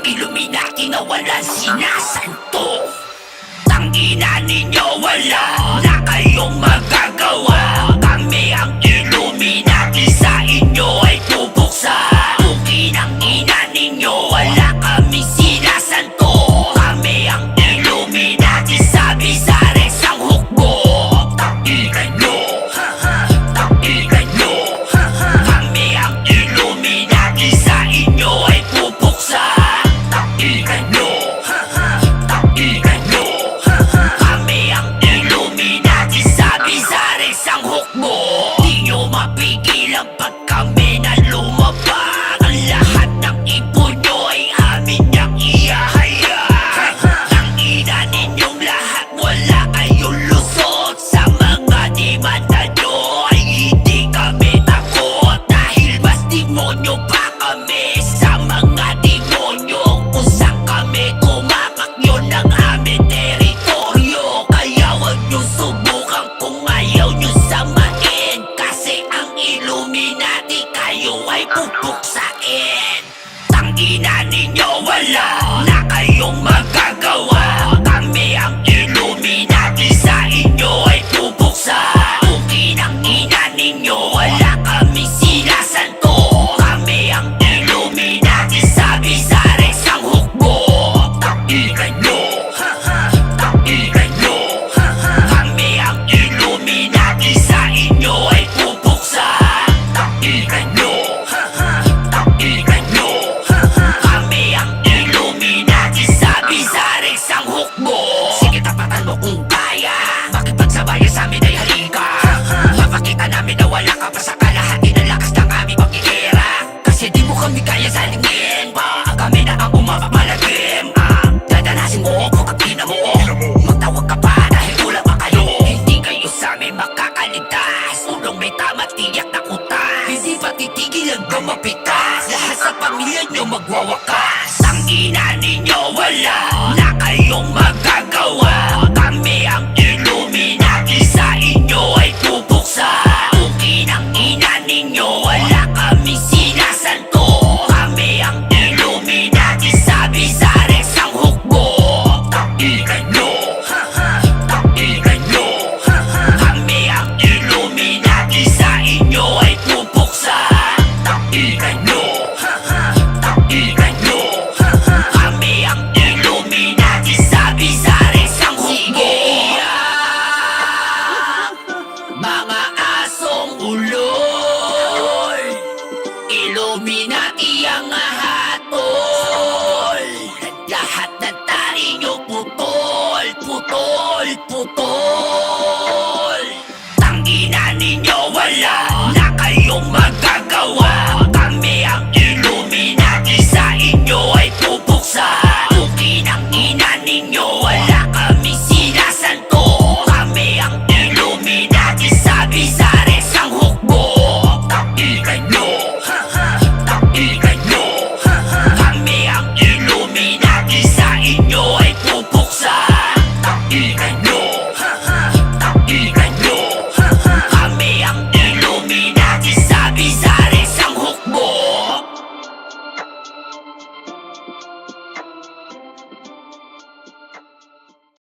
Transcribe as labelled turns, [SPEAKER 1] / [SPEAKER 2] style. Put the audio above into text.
[SPEAKER 1] Illuminati na walang sinasanto. Tangina ninyo, wala na kayong magagawa. Kami ang Illuminati, sa inyo ay pupuksa. Tuki ng ina ninyo, wala kami sinasanto. Kami ang Illuminati, sabi sa Rex ang hukbo. Takigan nyo, takigan nyo. Kami ang Illuminati, sa inyo ay pupuksa. Takigan nyo, takigan nyo. Kami ang Illuminati, sabi sa Rex ang hukbo. Di nyo mapigilan pag kami na lumabag. Ang lahat ng ipon nyo ay amin niyang iahaya. Ang ina ninyong lahat, wala kayong lusot. Sa mga demanda nyo ay hindi kami takot. Dahil mas demonyo pa kami sa mga demonyo. Kung saan kami tumapak, yun ang aming teritoryo. Kaya wag nyo subukan kung ayaw nyo samain. Kasi ang Illuminati, kayo ay pupuksain. Tangina ninyo, wala na kayong magagawa. Kami ang Illuminati, sa inyo ay pupuksa. Tuki ng ina ninyo, wala kami sinasanto. Kami ang Illuminati, sabi sa Rex ang hukbo. Takigan nyo, takigan nyo. Kami ang Illuminati, sa inyo ay pupuksa. Takigan nyo, takigan nyo. Kami ang Illuminati, sabi sa Rex ang hukbo. Sige, tapatan mo kung kaya. Makipagsabayan sa amin ay halika. Mapakita namin na wala ka pa sa kalahati ng lakas ng aming pagkikira. Kasi di mo kami kaya salingin pa. Kami na ang umapamalagim. Dadanasin mo pag ina mo. Magtawag ka pa dahil kulang pa kayo. Hindi kayo sa amin makakaligtas. Ulong may tama, tiyak na kutas. Hindi pa titigil hanggang mapitas. Lahat sa pamilya nyo magwawakas. Ang ina ninyo, wala na kayong magagawa.